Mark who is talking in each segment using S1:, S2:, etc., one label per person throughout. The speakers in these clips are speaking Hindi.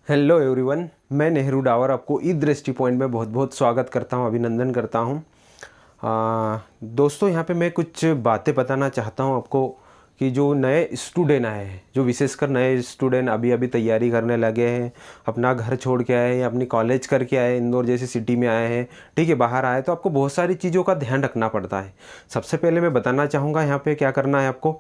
S1: हेलो एवरीवन, मैं नेहरू डावर आपको ई दृष्टि पॉइंट में बहुत बहुत स्वागत करता हूं, अभिनंदन करता हूं। दोस्तों, यहाँ पे मैं कुछ बातें बताना चाहता हूं आपको कि जो नए स्टूडेंट आए हैं, जो विशेषकर नए स्टूडेंट अभी अभी तैयारी करने लगे हैं, अपना घर छोड़ के आए हैं, अपनी कॉलेज करके आए, इंदौर जैसी सिटी में आए हैं, ठीक है, बाहर आए, तो आपको बहुत सारी चीज़ों का ध्यान रखना पड़ता है। सबसे पहले मैं बताना चाहूँगा यहाँ पे क्या करना है आपको।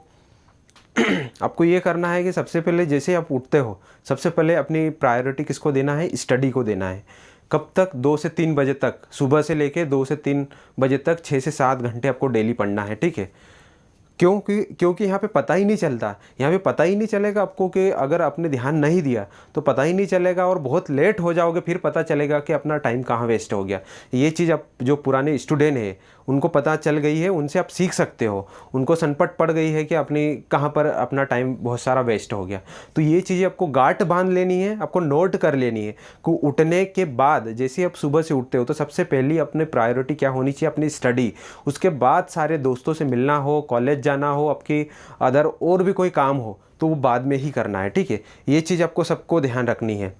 S1: आपको ये करना है कि सबसे पहले जैसे आप उठते हो, सबसे पहले अपनी प्रायोरिटी किसको देना है? स्टडी को देना है। कब तक? 2 से 3 बजे तक, सुबह से लेके 2 से 3 बजे तक 6 से 7 घंटे आपको डेली पढ़ना है, ठीक है। क्योंकि यहाँ पे पता ही नहीं चलता, यहाँ पे पता ही नहीं चलेगा आपको कि अगर आपने ध्यान नहीं दिया तो पता ही नहीं चलेगा और बहुत लेट हो जाओगे, फिर पता चलेगा कि अपना टाइम कहाँ वेस्ट हो गया। ये चीज़ आप जो पुराने स्टूडेंट है उनको पता चल गई है, उनसे आप सीख सकते हो। उनको सनपट पड़ गई है कि अपनी कहाँ पर अपना टाइम बहुत सारा वेस्ट हो गया। तो ये चीज़ें आपको गांठ बांध लेनी है, आपको नोट कर लेनी है कि उठने के बाद जैसे आप सुबह से उठते हो तो सबसे पहली अपने प्रायोरिटी क्या होनी चाहिए? अपनी स्टडी। उसके बाद सारे दोस्तों से मिलना हो, कॉलेज जाना हो, आपकी अदर और भी कोई काम हो तो वो बाद में ही करना है, ठीक है। ये चीज़ आपको सबको ध्यान रखनी है।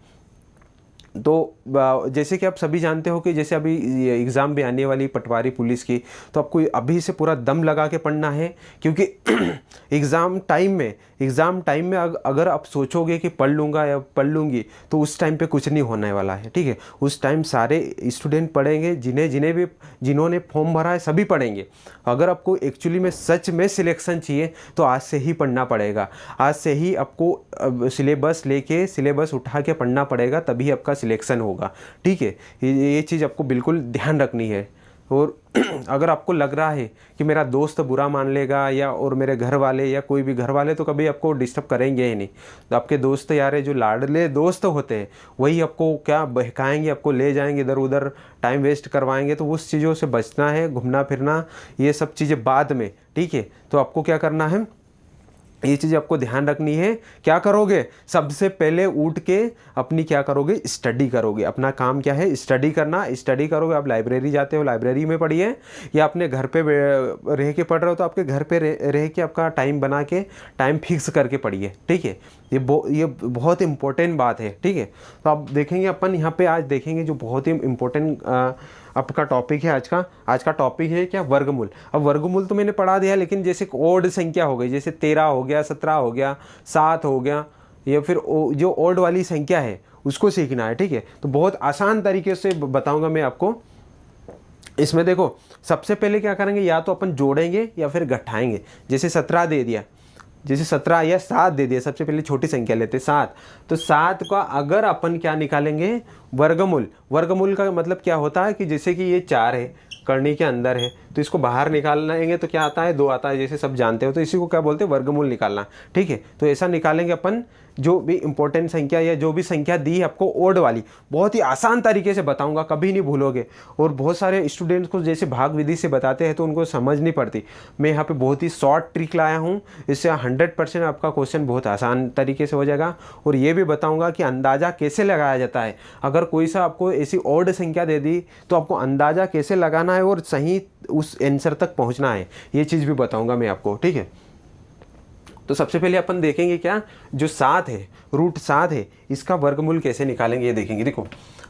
S1: तो जैसे कि आप सभी जानते हो कि जैसे अभी एग्ज़ाम भी आने वाली पटवारी पुलिस की, तो आपको अभी से पूरा दम लगा के पढ़ना है, क्योंकि एग्ज़ाम टाइम में अगर आप सोचोगे कि पढ़ लूँगा या पढ़ लूँगी तो उस टाइम पे कुछ नहीं होने वाला है, ठीक है। उस टाइम सारे स्टूडेंट पढ़ेंगे, जिन्होंने फॉर्म भरा है सभी पढ़ेंगे। अगर आपको एक्चुअली में सच में सिलेक्शन चाहिए तो आज से ही पढ़ना पड़ेगा। आज से ही आपको सिलेबस उठा के पढ़ना पड़ेगा, तभी आपका सिलेक्शन होगा, ठीक है। ये चीज़ आपको बिल्कुल ध्यान रखनी है। और अगर आपको लग रहा है कि मेरा दोस्त बुरा मान लेगा या और मेरे घर वाले या कोई भी घर वाले तो कभी आपको डिस्टर्ब करेंगे ही नहीं। तो आपके दोस्त यार जो लाडले दोस्त होते हैं वही आपको क्या बहकाएंगे, आपको ले जाएंगे इधर उधर, टाइम वेस्ट करवाएंगे। तो उस चीज़ों से बचना है, घूमना फिरना ये सब चीज़ें बाद में, ठीक है। तो आपको क्या करना है, ये चीज़ आपको ध्यान रखनी है। क्या करोगे? सबसे पहले उठ के अपनी क्या करोगे? स्टडी करोगे। अपना काम क्या है? स्टडी करना। स्टडी करोगे। आप लाइब्रेरी जाते हो, लाइब्रेरी में पढ़िए, या अपने घर पे रह के पढ़ रहे हो तो आपके घर पे रह के आपका टाइम बना के, टाइम फिक्स करके पढ़िए, ठीक है। ये बहुत इंपॉर्टेंट बात है, ठीक है। तो आप देखेंगे अपन यहाँ पे आज देखेंगे जो बहुत ही इम्पोर्टेंट आपका टॉपिक है आज का टॉपिक है क्या? वर्गमूल। अब वर्गमूल तो मैंने पढ़ा दिया, लेकिन जैसे ओड संख्या हो गई, जैसे 13 हो गया, 17 हो गया, 7 हो गया, या फिर जो ओड वाली संख्या है उसको सीखना है, ठीक है। तो बहुत आसान तरीके से बताऊंगा मैं आपको। इसमें देखो, सबसे पहले क्या करेंगे, या तो अपन जोड़ेंगे या फिर घटाएंगे। जैसे 17 दे दिया, जैसे 17 या 7 दे दिया, सबसे पहले छोटी संख्या लेते 7। तो 7 का अगर अपन क्या निकालेंगे? वर्गमूल का मतलब क्या होता है कि जैसे कि ये 4 है, करनी के अंदर है, तो इसको बाहर निकालेंगे तो क्या आता है? 2 आता है, जैसे सब जानते हो। तो इसी को क्या बोलते हैं? वर्गमूल निकालना, ठीक है। तो ऐसा निकालेंगे अपन। जो भी इंपॉर्टेंट संख्या या जो भी संख्या दी है आपको ओड वाली, बहुत ही आसान तरीके से बताऊंगा, कभी नहीं भूलोगे। और बहुत सारे स्टूडेंट्स को जैसे भाग विधि से बताते हैं तो उनको समझ नहीं पड़ती। मैं यहाँ पे बहुत ही शॉर्ट ट्रिक लाया हूँ, इससे 100% आपका क्वेश्चन बहुत आसान तरीके से हो जाएगा। और ये भी बताऊँगा कि अंदाज़ा कैसे लगाया जाता है। अगर कोई सा आपको ऐसी ओड संख्या दे दी तो आपको अंदाज़ा कैसे लगाना है और सही उस आंसर तक पहुँचना है, ये चीज़ भी बताऊँगा मैं आपको, ठीक है। तो सबसे पहले अपन देखेंगे क्या, जो 7 है, रूट 7 है, इसका वर्गमूल कैसे निकालेंगे ये देखेंगे। देखो,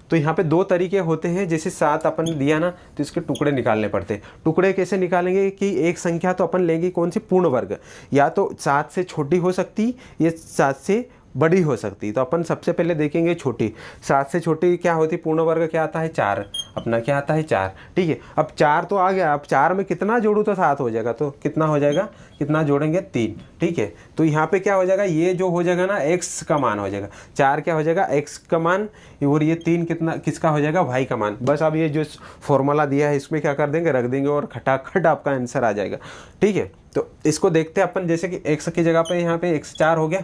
S1: तो यहाँ पे 2 तरीके होते हैं। जैसे 7 अपन दिया ना, तो इसके टुकड़े निकालने पड़ते हैं। टुकड़े कैसे निकालेंगे कि एक संख्या तो अपन लेंगे कौन सी? पूर्ण वर्ग। या तो 7 से छोटी हो सकती, या 7 से बड़ी हो सकती। तो अपन सबसे पहले देखेंगे छोटी। 7 से छोटी क्या होती? पूर्ण वर्ग क्या आता है? 4। अपना क्या आता है? 4, ठीक है। अब 4 तो आ गया, अब 4 में कितना जोड़ूँ तो 7 हो जाएगा। तो कितना हो जाएगा? कितना जोड़ेंगे? 3, ठीक है। तो यहाँ पे क्या हो जाएगा? ये जो हो जाएगा ना, x का मान हो जाएगा। 4 क्या हो जाएगा? x का मान, और ये 3 किसका हो जाएगा? y का मान। बस अब ये जो फॉर्मूला दिया है इसमें क्या कर देंगे? रख देंगे और खटाखट आपका आंसर आ जाएगा, ठीक है। तो इसको देखते हैं अपन, जैसे कि x की जगह पे यहाँ पे x 4 हो गया।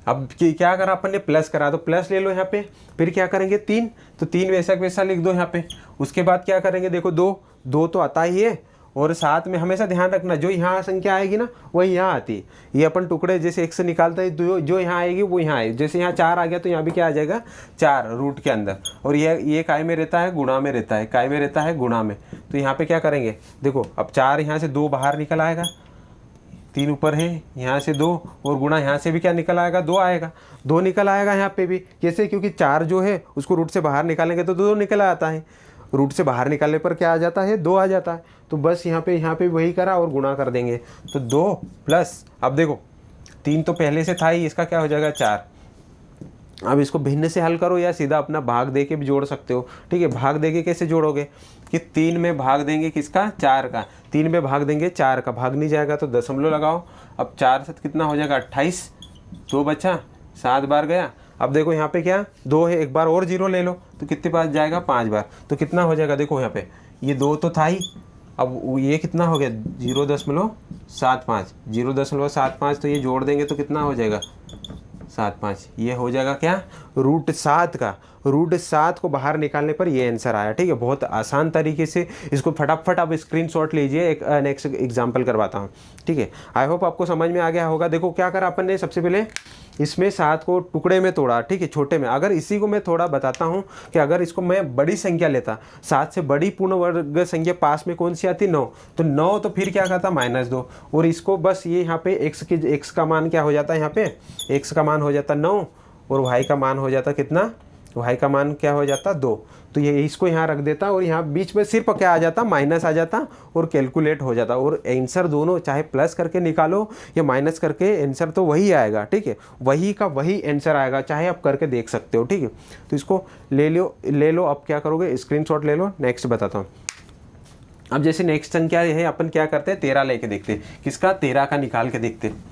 S1: अब क्या करा अपन ने? प्लस करा, तो प्लस ले लो यहाँ पे। फिर क्या करेंगे? 3, तो 3 वैसा वैसा लिख दो यहाँ पे। उसके बाद क्या करेंगे? देखो 2 तो आता ही है, और साथ में हमेशा ध्यान रखना जो यहाँ संख्या आएगी ना वही यहाँ आती है। ये अपन टुकड़े जैसे 1 से निकालते हैं, जो यहाँ आएगी वो यहाँ आएगी। जैसे यहाँ 4 आ गया तो यहाँ भी क्या आ जाएगा? 4 रूट के अंदर। और ये काय में रहता है? गुणा में रहता है। काय में रहता है? गुणा में। तो यहाँ पे क्या करेंगे? देखो, अब 4 यहाँ से 2 बाहर निकल आएगा, 3 ऊपर है, यहाँ से 2 और गुणा यहाँ से भी क्या निकल आएगा, 2 आएगा। 2 निकल आएगा यहाँ पे भी। कैसे? क्योंकि 4 जो है उसको रूट से बाहर निकालेंगे तो 2 निकल आता है। रूट से बाहर निकालने पर क्या आ जाता है, 2 आ जाता है। तो बस यहाँ पे वही करा और गुणा कर देंगे। तो 2 प्लस, अब देखो 3 तो पहले से था ही, इसका क्या हो जाएगा 4। अब इसको भिन्न से हल करो या सीधा अपना भाग दे के भी जोड़ सकते हो। ठीक है, भाग दे के कैसे जोड़ोगे कि 3 में भाग देंगे किसका, 4 का। 3 में भाग देंगे 4 का, भाग नहीं जाएगा तो दशमलव लगाओ। अब 4 से कितना हो जाएगा 28, 2 बचा, 7 बार गया। अब देखो यहाँ पे क्या 2 है, एक बार और 0 ले लो तो कितने पास जाएगा, 5 बार। तो कितना हो जाएगा, देखो यहाँ पे ये 2 तो था ही, अब ये कितना हो गया 0.75, 0.75। तो ये जोड़ देंगे तो कितना हो जाएगा 7,5। ये हो जाएगा क्या, √7 का। √7 को बाहर निकालने पर ये आंसर आया। ठीक है, बहुत आसान तरीके से इसको फटाफट आप स्क्रीनशॉट लीजिए। एक नेक्स्ट एग्जांपल करवाता हूँ। ठीक है, आई होप आपको समझ में आ गया होगा। देखो क्या करा अपन ने, सबसे पहले इसमें 7 को टुकड़े में तोड़ा। ठीक है, छोटे में। अगर इसी को मैं थोड़ा बताता हूँ कि अगर इसको मैं बड़ी संख्या लेता, 7 से बड़ी पूर्ण वर्ग संख्या पास में कौन सी आती, 9। तो 9 तो फिर क्या करता, -2। और इसको बस ये यहाँ पे x का मान क्या हो जाता है, यहाँ पे x का मान हो जाता 9 और y का मान हो जाता कितना, y का मान क्या हो जाता 2। तो ये इसको यहाँ रख देता और यहाँ बीच में सिर्फ क्या आ जाता, माइनस आ जाता और कैलकुलेट हो जाता। और आंसर दोनों चाहे प्लस करके निकालो या माइनस करके, आंसर तो वही आएगा। ठीक है, वही का वही आंसर आएगा, चाहे आप करके देख सकते हो। ठीक है, तो इसको ले लो। अब क्या करोगे, स्क्रीनशॉट ले लो। नेक्स्ट बताता हूँ। अब जैसे नेक्स्ट संख्या है, अपन क्या करते हैं 13 लेके देखते हैं। किसका, 13 का निकाल के देखते हैं।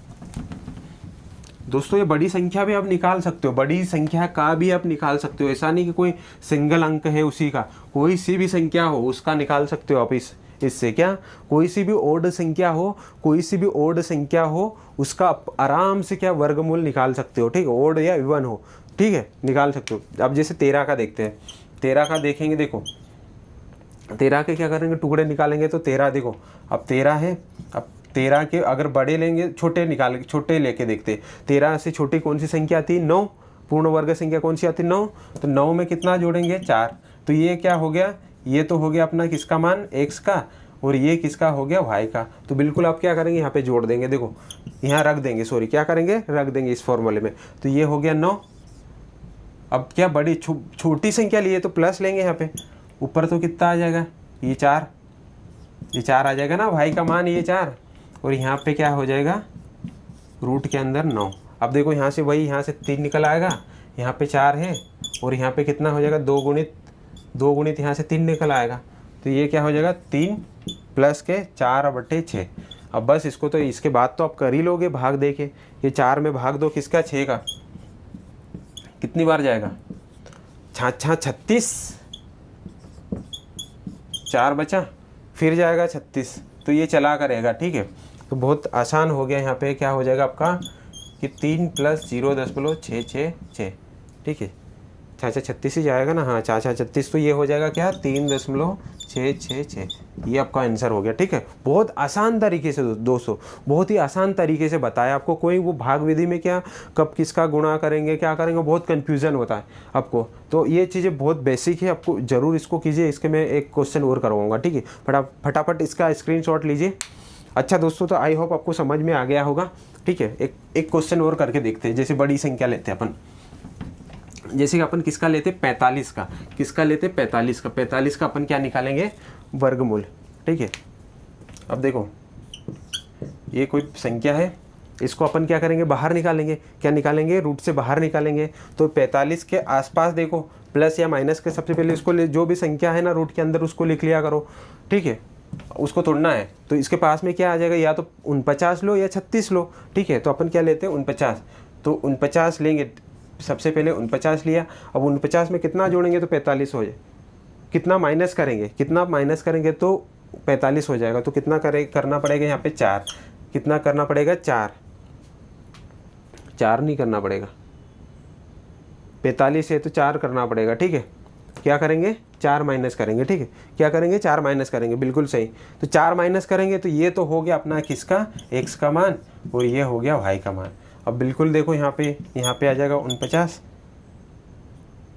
S1: दोस्तों ये बड़ी संख्या भी आप निकाल सकते हो, बड़ी संख्या का भी आप निकाल सकते हो। ऐसा नहीं कि कोई सिंगल अंक है उसी का, कोई सी भी संख्या हो उसका निकाल सकते हो आप। इससे क्या, कोई सी भी ओड संख्या हो, उसका आराम से क्या वर्गमूल निकाल सकते हो। ठीक है, ओड या इवन हो, ठीक है, निकाल सकते हो। अब जैसे 13 का देखते हैं। 13 का देखेंगे, देखो 13 के क्या करेंगे, टुकड़े निकालेंगे। तो 13 देखो, अब 13 है। अब 13 के अगर बड़े लेंगे, छोटे लेके देखते। 13 से छोटी कौन सी संख्या आती है, 9। पूर्ण वर्ग संख्या कौन सी आती है, 9। तो 9 में कितना जोड़ेंगे, 4। तो ये क्या हो गया, ये तो हो गया अपना किसका मान, x का, और ये किसका हो गया, y का। तो बिल्कुल आप क्या करेंगे, यहाँ पे जोड़ देंगे। देखो यहाँ रख देंगे, सॉरी क्या करेंगे, रख देंगे इस फॉर्मूले में। तो ये हो गया 9। अब क्या बड़ी छोटी संख्या लिए तो प्लस लेंगे यहाँ पे, ऊपर तो कितना आ जाएगा, ये 4 आ जाएगा ना, y का मान ये 4। और यहाँ पे क्या हो जाएगा, रूट के अंदर 9। अब देखो यहाँ से वही, यहाँ से 3 निकल आएगा, यहाँ पे 4 है और यहाँ पे कितना हो जाएगा, 2 गुणित यहाँ से 3 निकल आएगा। तो ये क्या हो जाएगा, 3 प्लस के 4/6। अब बस इसको तो इसके बाद तो आप कर ही लोगे भाग दे के। ये 4 में भाग दो किसका, 6 का, कितनी बार जाएगा, 36। 4 बचा, फिर जाएगा 36। तो ये चला करेगा। ठीक है, तो बहुत आसान हो गया। यहाँ पे क्या हो जाएगा आपका कि 3 + 0.666। ठीक है, 36 ही जाएगा ना, हाँ 36। तो ये हो जाएगा क्या, 3.666। ये आपका आंसर हो गया। ठीक है, बहुत आसान तरीके से दोस्तों, बहुत ही आसान तरीके से बताया आपको। कोई वो भाग विधि में क्या कब किसका गुणा करेंगे, क्या करेंगे, बहुत कन्फ्यूज़न होता है आपको। तो ये चीज़ें बहुत बेसिक है, आपको ज़रूर इसको कीजिए। इसके मैं एक क्वेश्चन और करवाऊँगा। ठीक है, फटाफट इसका स्क्रीनशॉट लीजिए। अच्छा दोस्तों, तो आई होप आपको समझ में आ गया होगा। ठीक है, एक क्वेश्चन और करके देखते हैं। जैसे बड़ी संख्या लेते हैं अपन, जैसे कि अपन किसका लेते 45 का, किसका लेते 45 का। 45 का अपन क्या निकालेंगे, वर्गमूल। ठीक है, अब देखो ये कोई संख्या है, इसको अपन क्या करेंगे, बाहर निकालेंगे। क्या निकालेंगे, रूट से बाहर निकालेंगे। तो 45 के आसपास देखो प्लस या माइनस के, सबसे पहले इसको जो भी संख्या है ना रूट के अंदर उसको लिख लिया करो। ठीक है, उसको तोड़ना है तो इसके पास में क्या आ जाएगा, या तो 49 लो या 36 लो। ठीक है, तो अपन क्या लेते हैं 49। तो 49 लेंगे, सबसे पहले 49 लिया। अब 49 में कितना जोड़ेंगे तो 45 हो जाए। कितना माइनस करेंगे तो 45 हो जाएगा। तो कितना करना पड़ेगा यहाँ पे 4। कितना करना पड़ेगा 4 नहीं करना पड़ेगा, 45 है तो 4 करना पड़ेगा। ठीक है, क्या करेंगे 4 माइनस करेंगे। ठीक है, क्या करेंगे 4 माइनस करेंगे, बिल्कुल सही। तो 4 माइनस करेंगे तो ये तो हो गया अपना किसका, x का मान, और ये हो गया y का मान। अब बिल्कुल देखो यहाँ पे आ जाएगा 49,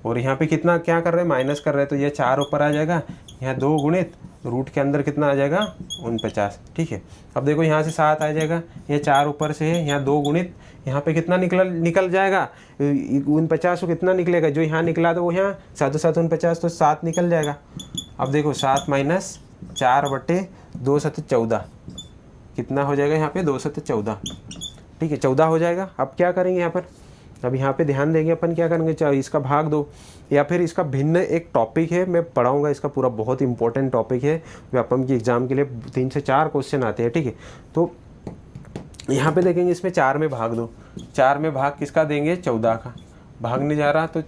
S1: और यहाँ पे कितना क्या कर रहे हैं, माइनस कर रहे हैं। तो ये 4 ऊपर आ जाएगा, यहाँ 2 गुणित रूट के अंदर कितना आ जाएगा 49, ठीक है। अब देखो यहाँ से 7 आ जाएगा, ये 4 ऊपर से है, यहाँ 2 गुणित यहाँ पे कितना निकल जाएगा 49 को कितना निकलेगा, जो यहाँ निकला था वो यहाँ 7 7 49 तो 7 निकल जाएगा। अब देखो 7 माइनस 4 बटे 2 7 14 कितना हो जाएगा यहाँ पे 2 7 14, ठीक है 14 हो जाएगा। अब क्या करेंगे यहाँ पर, अब यहाँ पे ध्यान देंगे अपन क्या करेंगे, चाहे इसका भाग दो या फिर इसका भिन्न एक टॉपिक है मैं पढ़ाऊंगा, इसका पूरा बहुत इंपॉर्टेंट टॉपिक है, व्यापम की एग्जाम के लिए 3 से 4 क्वेश्चन आते हैं, ठीक है। तो यहाँ पे देखेंगे इसमें 4 में भाग दो, 4 में भाग किसका देंगे 14 का, भागने जा रहा तो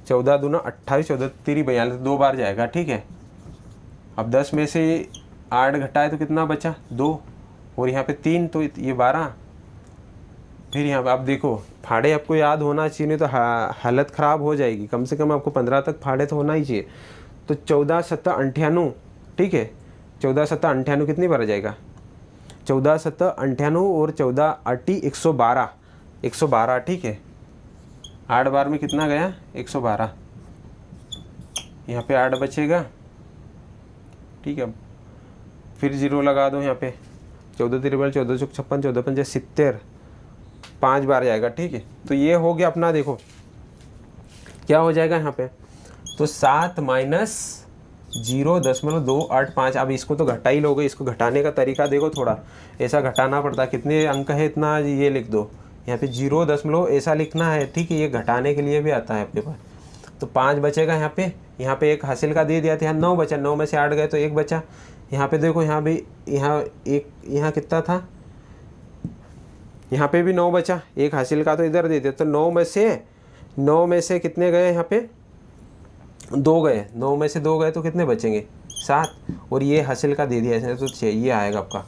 S1: 14 दूना 28 14 3 42 2 बार जाएगा, ठीक है। अब 10 में से 8 घटाए तो कितना बचा 2 और यहाँ पे 3 तो ये 12, फिर यहाँ पे आप देखो फाड़े आपको याद होना चाहिए, नहीं तो हालत ख़राब हो जाएगी, कम से कम आपको 15 तक फाड़े तो होना ही चाहिए। तो 14 7 98, ठीक है 14 7 98 कितनी बार आ जाएगा 14 7 98 और 14 8 112 112, ठीक है 8 बार में कितना गया 112, यहाँ पे 8 बचेगा, ठीक है। फिर 0 लगा दो यहाँ पे 14 3 14 56 14 5 70 5 बार जाएगा, ठीक है। तो ये हो गया अपना, देखो क्या हो जाएगा यहाँ पे, तो 7 माइनस 0.285। अब इसको तो घटा ही लोगे, इसको घटाने का तरीका देखो, थोड़ा ऐसा घटाना पड़ता है, कितने अंक है इतना ये लिख दो, यहाँ पे 0 ऐसा लिखना है, ठीक है। ये घटाने के लिए भी आता है आपके पास। तो 5 बचेगा यहाँ पे एक हासिल का दे दिया था, यहाँ 9 बचा, 9 में से 8 गए तो 1 बचा। यहाँ पे देखो यहाँ भी यहाँ कितना था, यहाँ पे भी 9 बचा, एक हासिल का तो इधर दे दिया, तो 9 में से कितने गए यहाँ पे 2 गए, 9 में से 2 गए तो कितने बचेंगे 7, और ये हासिल का दे दिया है तो 6, ये आएगा आपका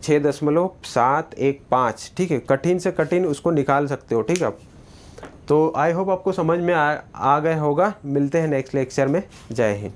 S1: 6.715, ठीक है। कठिन से कठिन उसको निकाल सकते हो, ठीक है। तो आई होप आपको समझ में आ गए होगा। मिलते हैं नेक्स्ट लेक्चर में। जय हिंद।